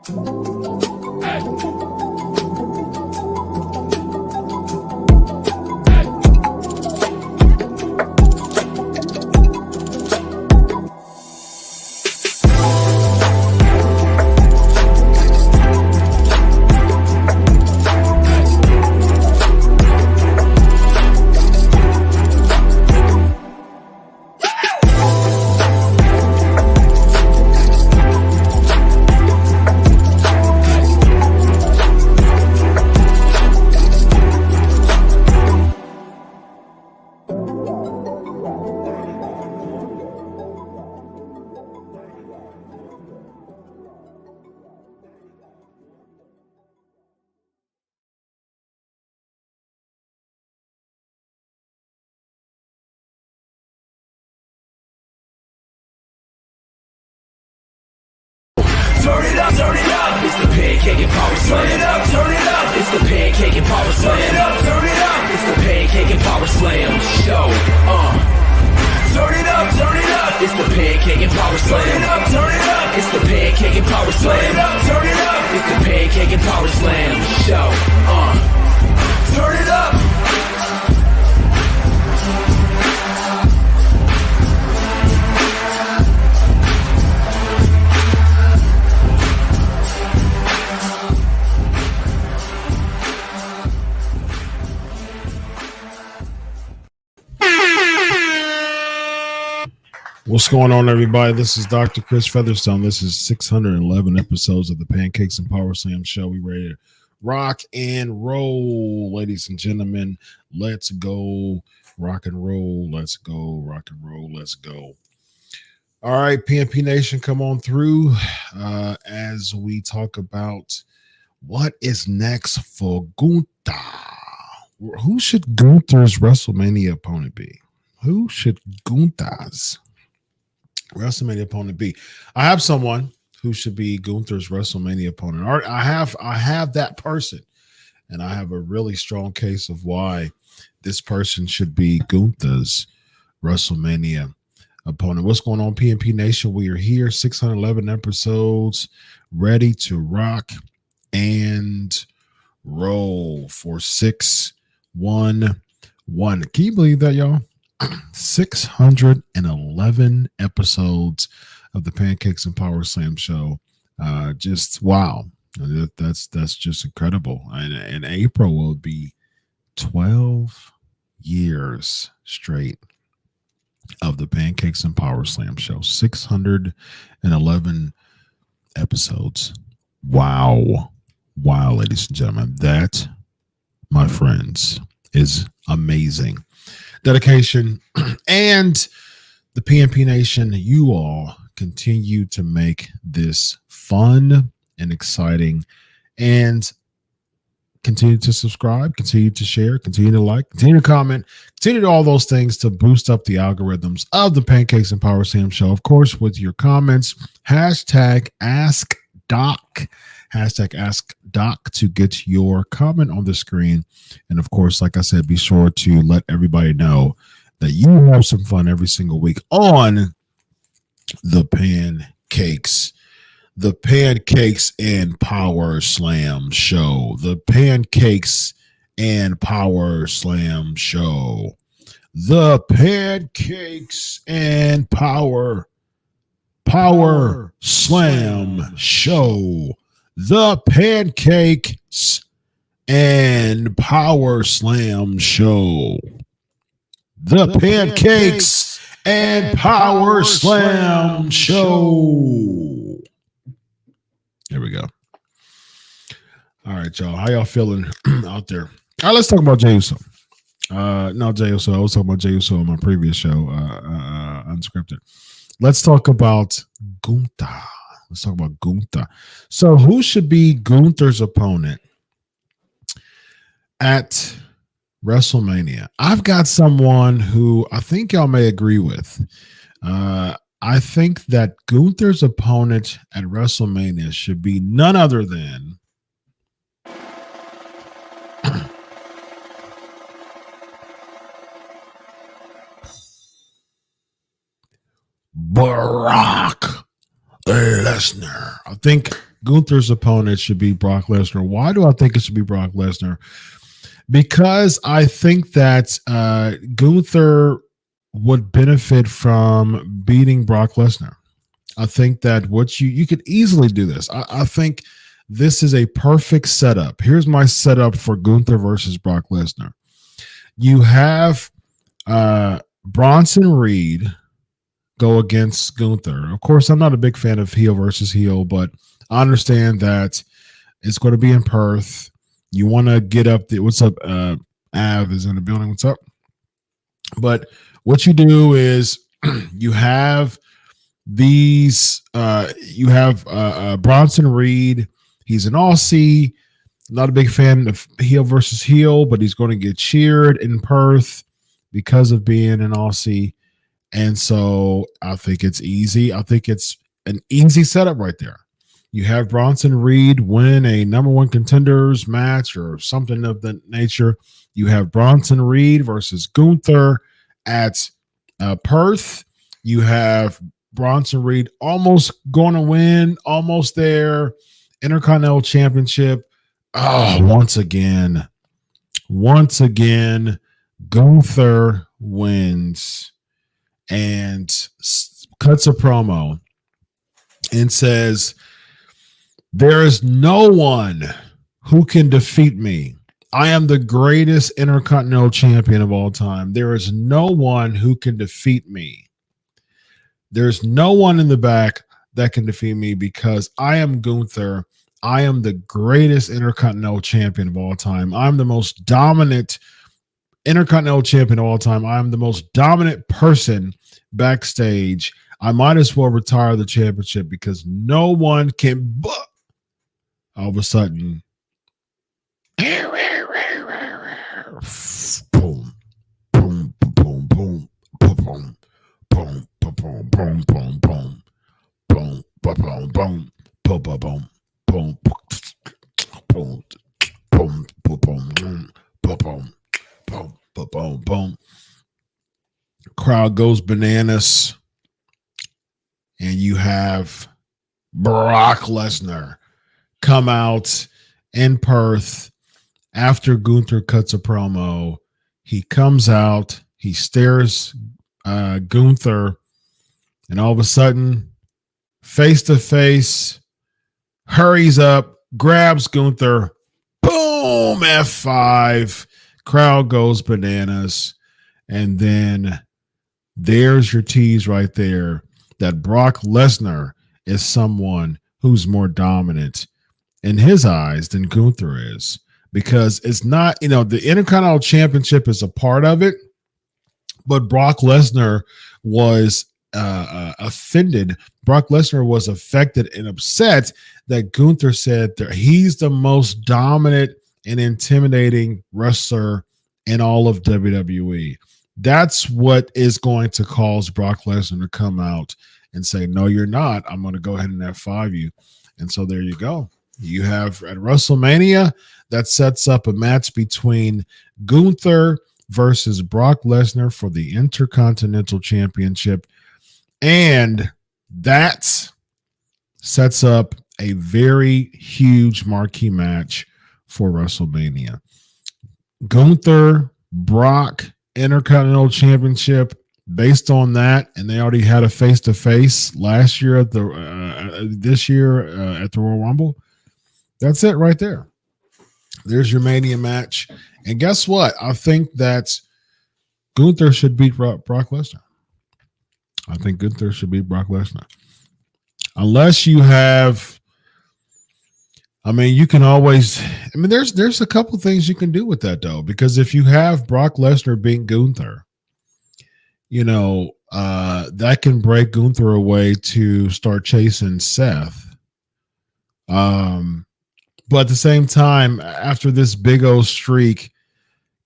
Turn it up, it's the Pancake and Powerslam. Turn it up, it's the Pancake and Powerslam. Turn it up, it's the Pancake and Powerslam Show. Turn it up, it's the Pancake and Powerslam. Turn it up, it's the Pancake and Powerslam. Turn it up, it's the Pancake and Powerslam Show. Turn it up. What's going on, everybody? This is Dr. Chris Featherstone. This is 611 episodes of the Pancakes and Powerslams Show. We ready to rock and roll, ladies and gentlemen. Let's go rock and roll. Let's go rock and roll. Let's go. All right, PNP Nation, come on through as we talk about what is next for Gunther. Who should Gunther's WrestleMania opponent be? Who should Gunther's WrestleMania opponent be? I have someone who should be Gunther's WrestleMania opponent. I have that person, and I have a really strong case of why this person should be Gunther's WrestleMania opponent. What's going on, PNP Nation? We are here, 611 episodes, ready to rock and roll for 611. Can you believe that, y'all? 611 episodes of the Pancakes and Powerslams Show. Just wow. That's just incredible. And April will be 12 years straight of the Pancakes and Powerslams Show. 611 episodes. Wow, ladies and gentlemen. That, my friends, is amazing. Dedication and the PNP Nation, you all continue to make this fun and exciting, and continue to subscribe, continue to share, continue to like, continue to comment, continue to do all those things to boost up the algorithms of the Pancakes and Powerslams Show. Of course, with your comments, hashtag Ask Doc. Hashtag Ask Doc to get your comment on the screen. And of course, like I said, be sure to let everybody know that you have some fun every single week on the Pancakes and Powerslams Show. The Pancakes and Powerslams Show. The Pancakes and Powerslam Show. The Pancakes and Powerslams Show. The Pancakes and Powerslams Show. There we go. All right, y'all. How y'all feeling out there? All right, let's talk about Jey Uso. Not Jey Uso. I was talking about Jey Uso in my previous show, Unscripted. Let's talk about Gunther. So who should be Gunther's opponent at WrestleMania? I've got someone who I think y'all may agree with. I think that Gunther's opponent at WrestleMania should be none other than Brock Lesnar. I think Gunther's opponent should be Brock Lesnar. Why do I think it should be Brock Lesnar? Because I think that Gunther would benefit from beating Brock Lesnar. I think that you could easily do this. I think this is a perfect setup. Here's my setup for Gunther versus Brock Lesnar. You have Bronson Reed go against Gunther. Of course, I'm not a big fan of heel versus heel, but I understand that it's going to be in Perth. You want to get up there. What's up? Av is in the building. What's up? But what you do is you have Bronson Reed. He's an Aussie. Not a big fan of heel versus heel, but he's going to get cheered in Perth because of being an Aussie. And so I think it's easy. I think it's an easy setup right there. You have Bronson Reed win a number one contenders match or something of that nature. You have Bronson Reed versus Gunther at Perth. You have Bronson Reed almost going to win, almost there. Intercontinental Championship. Oh, once again, Gunther wins and cuts a promo and says, "There is no one who can defeat me. I am the greatest Intercontinental Champion of all time. There is no one who can defeat me. There's no one in the back that can defeat me because I am Gunther. I am the greatest Intercontinental Champion of all time. I'm the most dominant Intercontinental Champion of all time. I'm the most dominant person backstage. I might as well retire the championship because no one can." All of a sudden, boom, boom, boom, boom, boom, boom, boom, boom, boom, boom, boom, boom, boom, boom, boom, boom, boom. Boom, boom, boom, boom, boom, boom, boom, boom, boom. Crowd goes bananas, and you have Brock Lesnar come out in Perth after Gunther cuts a promo. He comes out, he stares Gunther, and all of a sudden, face to face, hurries up, grabs Gunther, boom, F5, crowd goes bananas, and then there's your tease right there that Brock Lesnar is someone who's more dominant in his eyes than Gunther is, because it's not, the Intercontinental Championship is a part of it, but Brock Lesnar was offended. Brock Lesnar was affected and upset that Gunther said that he's the most dominant and intimidating wrestler in all of WWE. That's what is going to cause Brock Lesnar to come out and say, "No, you're not. I'm going to go ahead and F5 you." And so there you go. You have at WrestleMania, that sets up a match between Gunther versus Brock Lesnar for the Intercontinental Championship. And that sets up a very huge marquee match for WrestleMania. Gunther, Brock, Intercontinental Championship. Based on that, and they already had a face-to-face last year at this year at the Royal Rumble. That's it right there. There's your Mania match. And guess what? I think that Gunther should beat Brock Lesnar. I think Gunther should beat Brock Lesnar. Unless you have, you can always, there's a couple things you can do with that though, because if you have Brock Lesnar beat Gunther, that can break Gunther away to start chasing Seth. But at the same time, after this big old streak,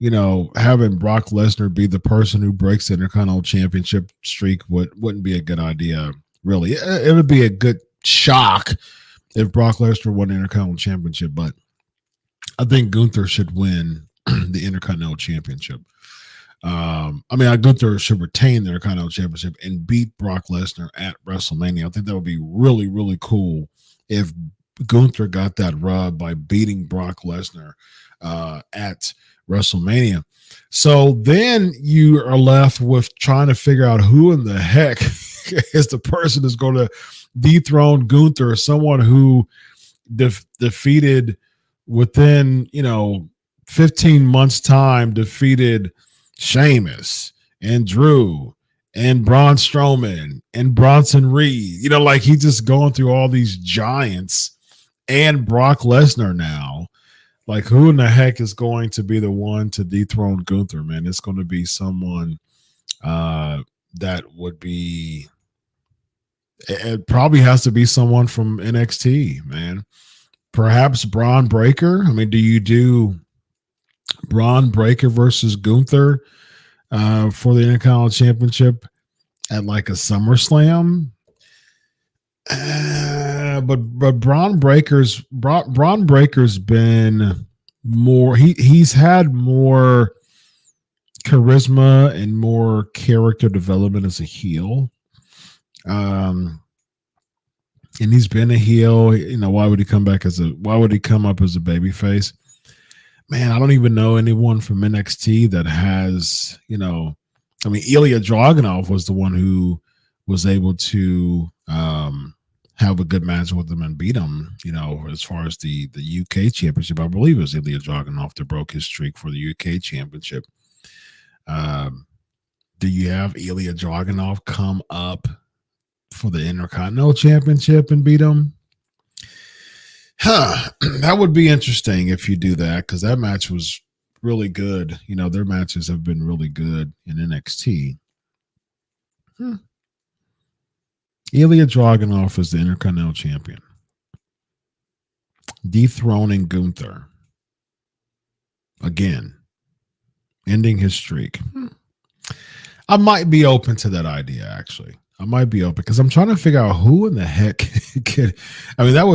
having Brock Lesnar be the person who breaks the Intercontinental Championship streak wouldn't be a good idea, really. It would be a good shock if Brock Lesnar won the Intercontinental Championship, but I think Gunther should win the Intercontinental Championship. Gunther should retain the Intercontinental Championship and beat Brock Lesnar at WrestleMania. I think that would be really, really cool if Gunther got that rub by beating Brock Lesnar at WrestleMania. So then you are left with trying to figure out who in the heck is the person that's going to dethrone Gunther, someone who defeated within 15 months time, defeated Sheamus and Drew and Braun Strowman and Bronson Reed. Like he's just going through all these giants and Brock Lesnar now. Like, who in the heck is going to be the one to dethrone Gunther, man? It's going to be someone that would be – it probably has to be someone from NXT, man. Perhaps Braun Breaker. I mean, do you do Braun Breaker versus Gunther for the Intercontinental Championship at like a SummerSlam? But Braun Breaker's been more. He's had more charisma and more character development as a heel. And he's been a heel. Why would he come up as a babyface? Man, I don't even know anyone from NXT that has. Ilya Dragunov was the one who was able to have a good match with him and beat him, as far as the UK championship. I believe it was Ilya Dragunov that broke his streak for the UK championship. Do you have Ilya Dragunov come up for the Intercontinental Championship and beat him? That would be interesting if you do that, because that match was really good. Their matches have been really good in NXT. Ilya Dragunov is the Intercontinental Champion, dethroning Gunther again, ending his streak. I might be open to that idea, actually. I might be open because I'm trying to figure out who in the heck could. I mean, that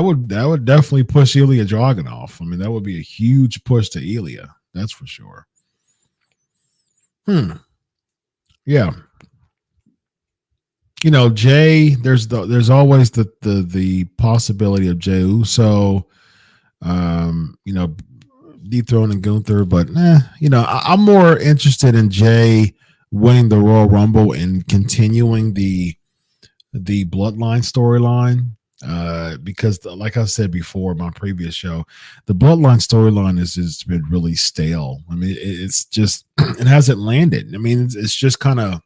would definitely push Ilya Dragunov. I mean, that would be a huge push to Ilya. That's for sure. Yeah. Jay, there's always the possibility of Jey Uso, dethroning Gunther, but I'm more interested in Jay winning the Royal Rumble and continuing the Bloodline storyline, because like I said before, my previous show, the Bloodline storyline has been really stale. I mean, it's just it hasn't landed. I mean, it's just kind of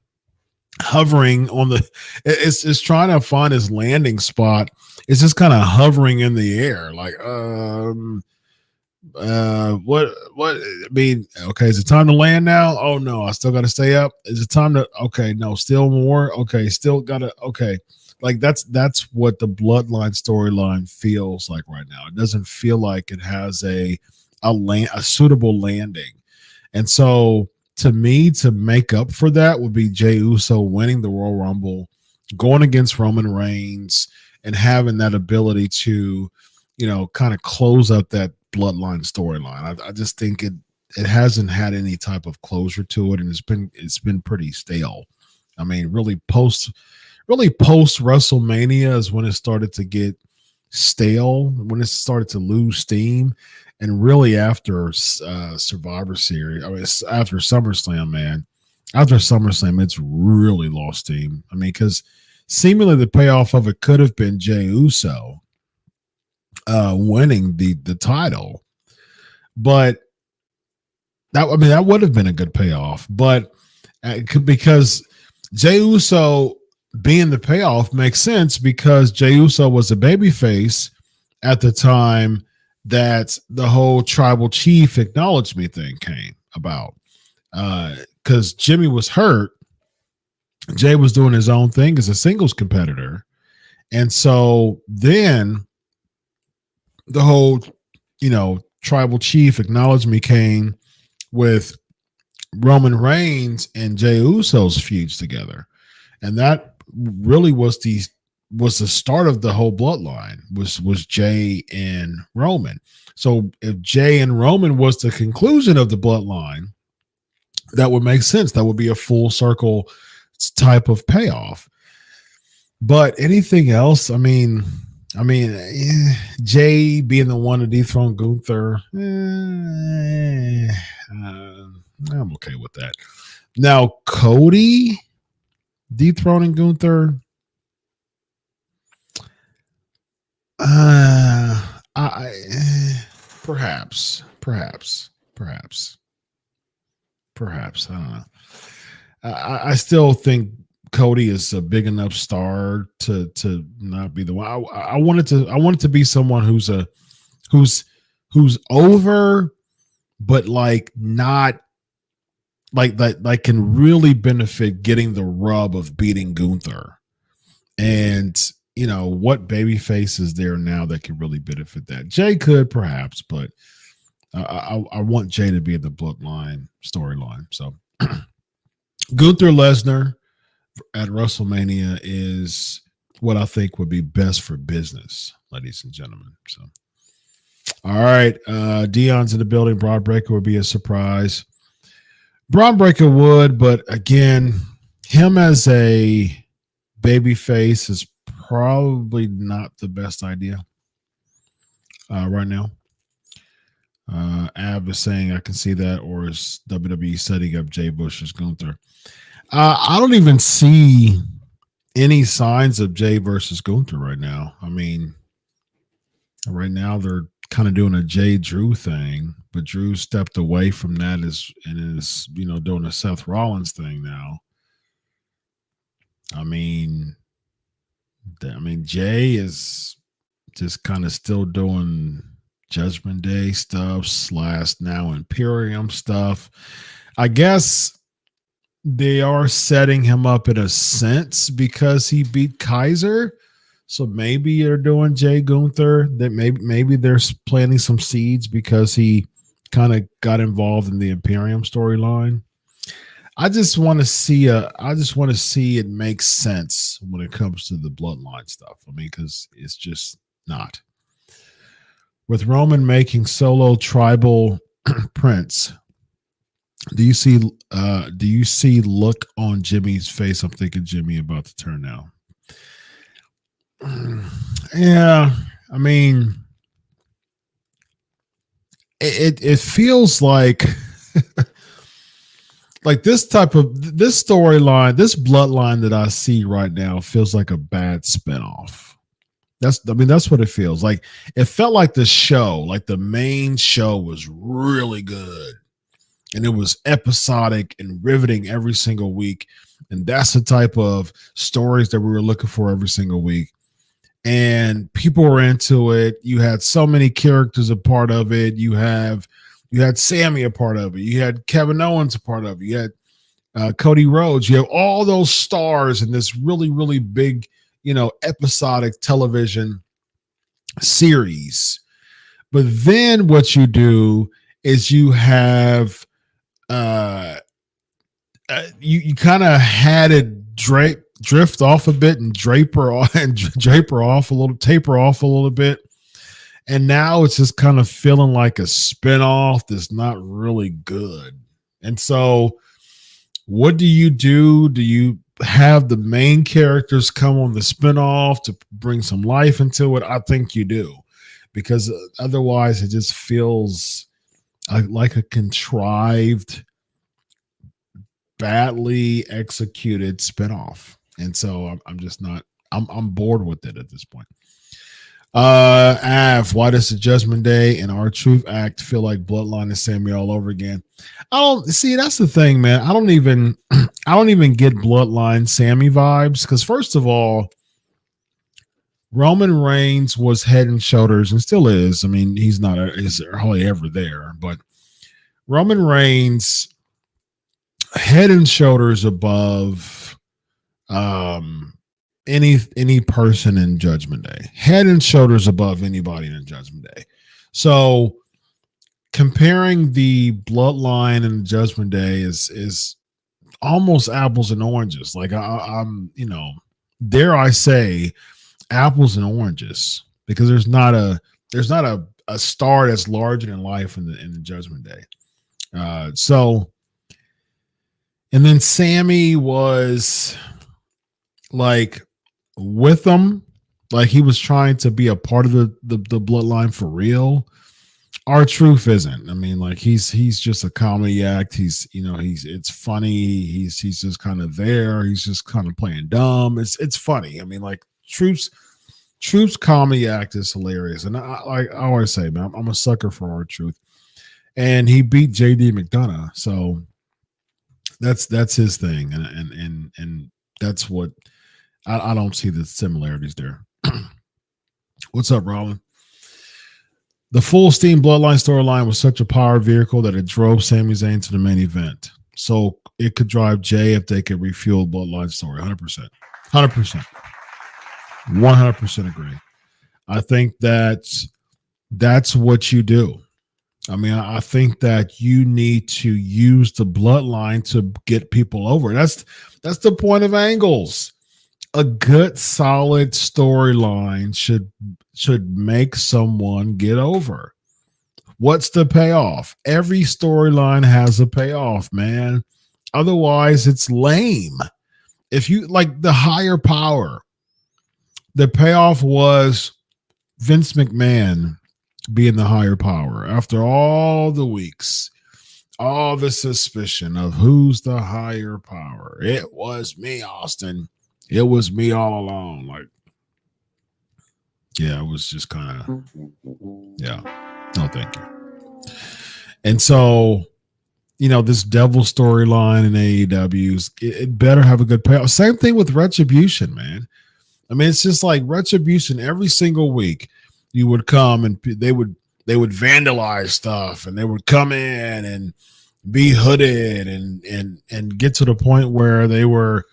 hovering on it's trying to find its landing spot. It's just kind of hovering in the air, like what I mean, okay, is it time to land now? Oh no, I still gotta stay up. Is it time to no, still more? Okay, still gotta like that's what the Bloodline storyline feels like right now. It doesn't feel like it has a suitable landing. And so to me, to make up for that would be Jey Uso winning the Royal Rumble, going against Roman Reigns, and having that ability to, kind of close up that Bloodline storyline. I just think it hasn't had any type of closure to it, and it's been pretty stale. I mean, really post WrestleMania is when it started to get stale, when it started to lose steam. And really after Survivor Series, I mean, after SummerSlam, man, after SummerSlam, it's really lost steam. I mean, because seemingly the payoff of it could have been Jey Uso winning the title, but that would have been a good payoff. But because Jey Uso being the payoff makes sense, because Jey Uso was a babyface at the time that the whole tribal chief acknowledged me thing came about, because Jimmy was hurt. Jay was doing his own thing as a singles competitor. And so then the whole, tribal chief acknowledged me came with Roman Reigns and Jey Uso's feuds together. And that really was the start of the whole bloodline, was Jay and Roman. So if Jay and Roman was the conclusion of the bloodline, that would make sense. That would be a full circle type of payoff. But anything else, I mean, I mean, Jay being the one to dethrone Gunther, I'm okay with that. Now, Cody dethroning Gunther, perhaps. I don't know. I still think Cody is a big enough star to not be the one. I want it to be someone who's over, but like not like that can really benefit getting the rub of beating Gunther. And what babyface is there now that could really benefit that? Jay could perhaps, but I want Jay to be in the Bloodline storyline. So Gunther Lesnar at WrestleMania is what I think would be best for business, ladies and gentlemen. So, all right, Dion's in the building. Braun Breaker would be a surprise. Braun Breaker would, but again, him as a baby face is probably not the best idea right now. Av is saying I can see that, or is WWE setting up Jay Bush as Gunther? I don't even see any signs of Jay versus Gunther right now. I mean, right now they're kind of doing a Jay Drew thing, but Drew stepped away from that and is doing a Seth Rollins thing now. I mean, Jay is just kind of still doing Judgment Day stuff / now Imperium stuff. I guess they are setting him up in a sense because he beat Kaiser. So maybe you're doing Jay Gunther. That maybe they're planting some seeds because he kind of got involved in the Imperium storyline. I just want to see it make sense when it comes to the Bloodline stuff. I mean, because it's just not. With Roman making solo tribal prince, do you see look on Jimmy's face? I'm thinking Jimmy about to turn now. Yeah, I mean, it feels like like this storyline, this bloodline that I see right now feels like a bad spinoff. That's what it feels like. It felt like the show, like the main show was really good and it was episodic and riveting every single week. And that's the type of stories that we were looking for every single week. And people were into it. You had so many characters a part of it. You had Sammy a part of it. You had Kevin Owens a part of it. You had Cody Rhodes. You have all those stars in this really, really big, episodic television series. But then what you do is you have you kind of had it drift off a bit and taper off a little bit. And now it's just kind of feeling like a spinoff that's not really good. And so what do? Do you have the main characters come on the spinoff to bring some life into it? I think you do, because otherwise it just feels like a contrived, badly executed spinoff. And so I'm just not, I'm bored with it at this point. Av, why does the Judgment Day and R-Truth act feel like Bloodline and Sammy all over again? I don't see. That's the thing, man. I don't even get Bloodline Sammy vibes, because first of all, Roman Reigns was head and shoulders, and still is. I mean, he's hardly ever there, but Roman Reigns head and shoulders above any person in Judgment Day, head and shoulders above anybody in Judgment Day. So comparing the Bloodline and Judgment Day is almost apples and oranges. Like I'm, dare I say, apples and oranges, because there's not a star that's larger than life in the Judgment Day. So, and then Sammy was like with them, Like he was trying to be a part of the bloodline for real. R-Truth isn't. I mean, like he's just a comedy act. He's it's funny. He's just kind of there. He's just kind of playing dumb. It's funny. I mean, like Truth's comedy act is hilarious. And I always say, man, I'm a sucker for R-Truth. And he beat JD McDonough. So that's his thing. And that's what I don't see the similarities there. What's up, Rollin? The Full Steam Bloodline storyline was such a power vehicle that it drove Sami Zayn to the main event. So it could drive Jay if they could refuel Bloodline story. 100%. 100% agree. I think that's what you do. I mean, I think that you need to use the Bloodline to get people over. That's the point of angles. A good, solid storyline should make someone get over. What's the payoff? Every storyline has a payoff, man. Otherwise, it's lame. If you like the higher power, the payoff was Vince McMahon being the higher power after all the weeks, all the suspicion of who's the higher power. It was me, Austin. It was me all along. Like, yeah, it was just kind of, yeah, no, thank you. And so, this devil storyline in AEW, it better have a good payoff. Same thing with Retribution, man. I mean, it's just like Retribution every single week. You would come and they would vandalize stuff, and they would come in and be hooded and get to the point where they were,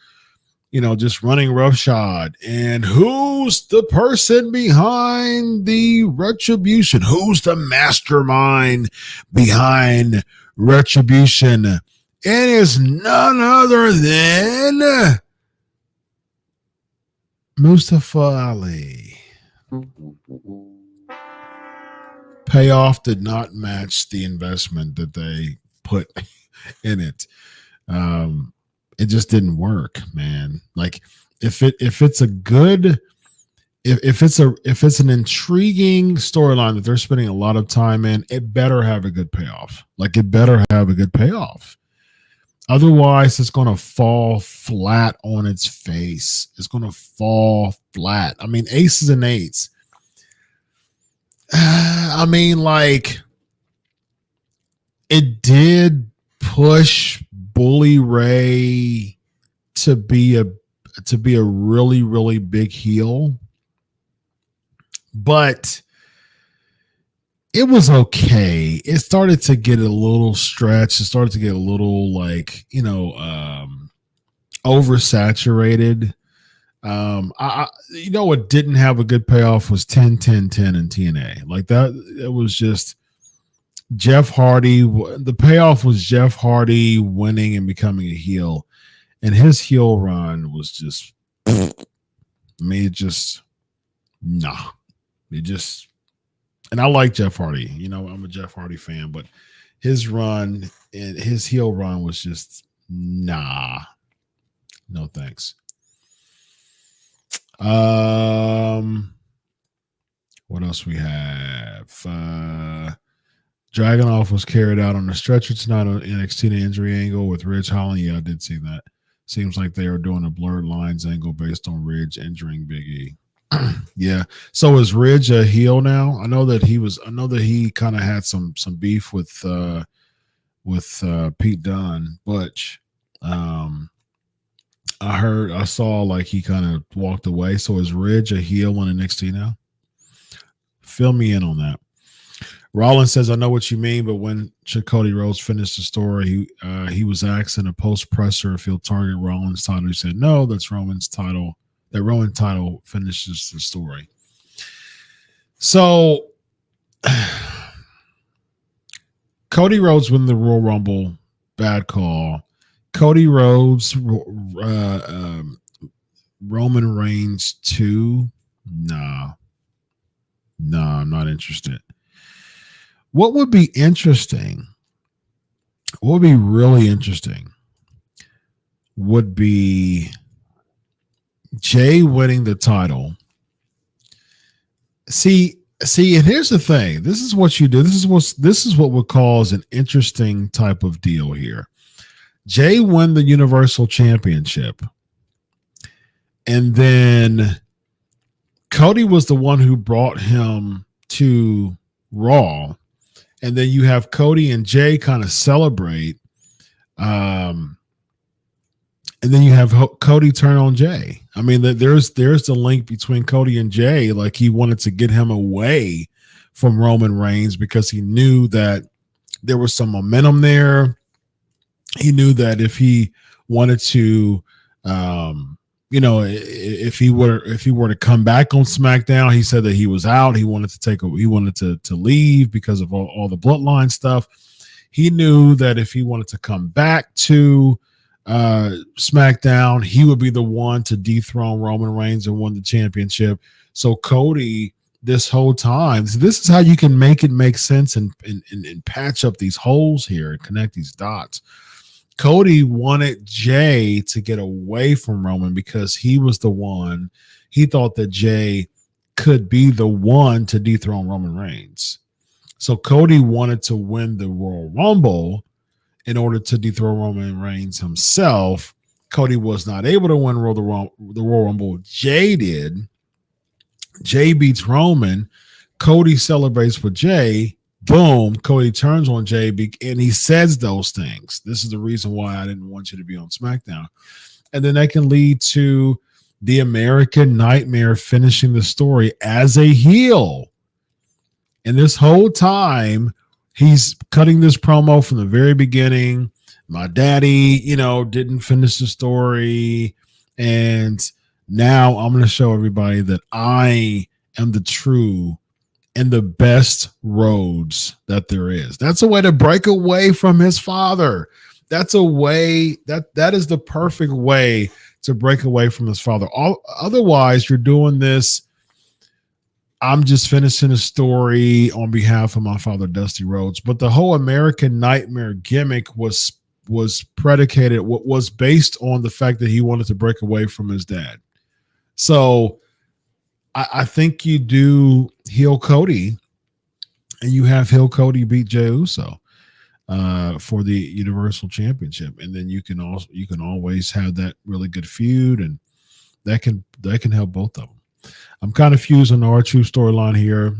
just running roughshod. And who's the person behind the Retribution? Who's the mastermind behind Retribution? It is none other than Mustafa Ali. Payoff did not match the investment that they put in it. It just didn't work, man. Like if it's an intriguing storyline that they're spending a lot of time in, it better have a good payoff. Like it better have a good payoff. Otherwise, it's going to fall flat on its face. It's going to fall flat. I mean, aces and eights. I mean, like it did push Bully Ray to be a really, really big heel, but it was okay. It started to get a little stretched. It started to get a little like, oversaturated. What didn't have a good payoff was 10-10-10 in TNA. Like that, it was just Jeff Hardy. The payoff was Jeff Hardy winning and becoming a heel, and his heel run was just, I mean, and I like Jeff Hardy. I'm a Jeff Hardy fan, but his run and his heel run was just no thanks. What else we have? Dragunov was carried out on a stretcher tonight on NXT the injury angle with Ridge Holland. Yeah, I did see that. Seems like they are doing a blurred lines angle based on Ridge injuring Big E. Yeah. So is Ridge a heel now? I know that he kind of had some beef with Pete Dunne, Butch. I saw like he kind of walked away. So is Ridge a heel on NXT now? Fill me in on that. Rollins says, I know what you mean, but when Cody Rhodes finished the story, he was asked in a post presser if he'll target Rollins' title. He said, no, that's Roman's title. That Roman title finishes the story. So Cody Rhodes win the Royal Rumble, bad call. Cody Rhodes, Roman Reigns 2, nah, I'm not interested. What would be interesting, what would be really interesting, would be Jay winning the title See, and here's the thing. This is what you do. This is what would cause an interesting type of deal here. Jay won the Universal Championship, and then Cody was the one who brought him to Raw, and then you have Cody and Jay kind of celebrate, and then you have Cody turn on Jay. I mean, there's the link between Cody and Jay. Like, he wanted to get him away from Roman Reigns because he knew that there was some momentum there. He knew that if he wanted to, if he were to come back on SmackDown, he said that he was out. He wanted to leave because of all the bloodline stuff. He knew that if he wanted to come back to SmackDown, he would be the one to dethrone Roman Reigns and win the championship. So Cody, this whole time, this is how you can make it make sense and patch up these holes here and connect these dots. Cody wanted Jay to get away from Roman because he was the one. He thought that Jay could be the one to dethrone Roman Reigns. So Cody wanted to win the Royal Rumble in order to dethrone Roman Reigns himself. Cody was not able to win the Royal Rumble. Jay did. Jay beats Roman. Cody celebrates for Jay. Boom. Cody turns on Jay and he says those things. This is the reason why I didn't want you to be on SmackDown. And then that can lead to the American Nightmare finishing the story as a heel. And this whole time, he's cutting this promo from the very beginning. My daddy, didn't finish the story. And now I'm going to show everybody that I am the true and the best Rhodes that there is. That's a way to break away from his father. That's a way that is the perfect way to break away from his father. Otherwise, you're doing this. I'm just finishing a story on behalf of my father, Dusty Rhodes. But the whole American Nightmare gimmick was predicated, was based on the fact that he wanted to break away from his dad. So I think you do heel Cody, and you have heel Cody beat Jey Uso for the Universal Championship, and then you can always have that really good feud, and that can help both of them. I'm kind of fused on the R-Truth storyline here.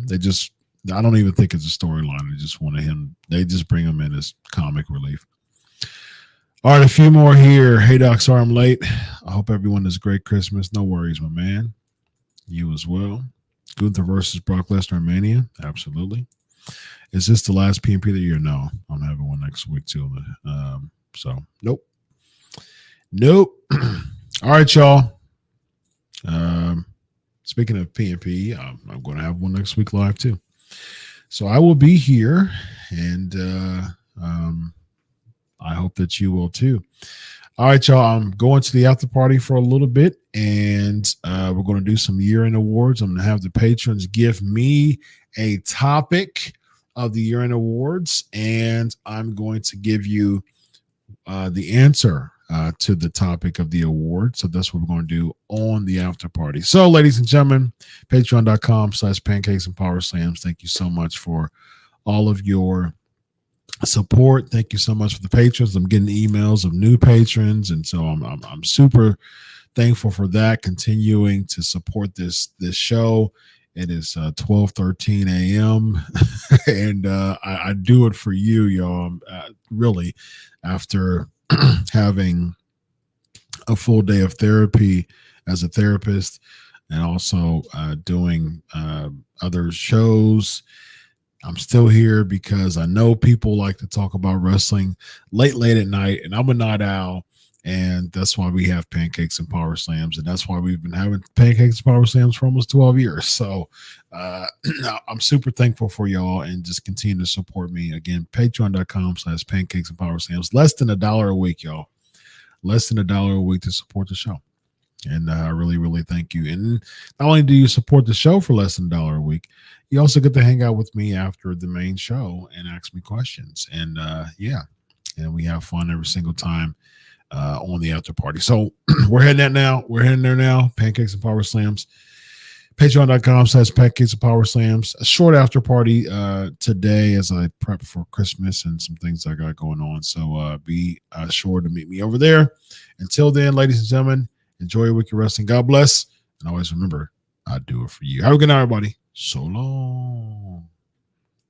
I don't even think it's a storyline. They just bring him in as comic relief. All right, a few more here. Hey, Doc, sorry I'm late. I hope everyone has a great Christmas. No worries, my man. You as well. Gunther versus Brock Lesnar Mania. Absolutely. Is this the last PMP of the year? No. I'm having one next week too. So, nope. All right, y'all. Speaking of PMP, I'm going to have one next week live too. So I will be here, and I hope that you will too. All right, y'all. I'm going to the after party for a little bit, and we're going to do some year-end awards. I'm going to have the patrons give me a topic of the year-end awards, and I'm going to give you the answer to the topic of the award. So that's what we're going to do on the after party. So, ladies and gentlemen, patreon.com/pancakes and powerslams. Thank you so much for all of your support. Thank you so much for the patrons. I'm getting emails of new patrons, and so I'm super thankful for that. Continuing to support this show. It is 12:13 a.m. and I do it for you, y'all. Really, after having a full day of therapy as a therapist, and also doing other shows, I'm still here because I know people like to talk about wrestling late at night, and I'm a night owl, and that's why we have Pancakes and Power Slams, and that's why we've been having Pancakes and Power Slams for almost 12 years. So I'm super thankful for y'all, and just continue to support me. Again, patreon.com/pancakes and power slams. Less than $1 a week, y'all. Less than $1 a week to support the show. And I really, really thank you. And not only do you support the show for less than $1 a week, you also get to hang out with me after the main show and ask me questions. And and we have fun every single time on the after party. So we're heading there now. Pancakes and Power Slams. Patreon.com/Pancakes and Power Slams. A short after party today as I prep for Christmas and some things I got going on. So be sure to meet me over there. Until then, ladies and gentlemen, enjoy your week of wrestling. God bless. And always remember, I do it for you. Have a good night, everybody. So long.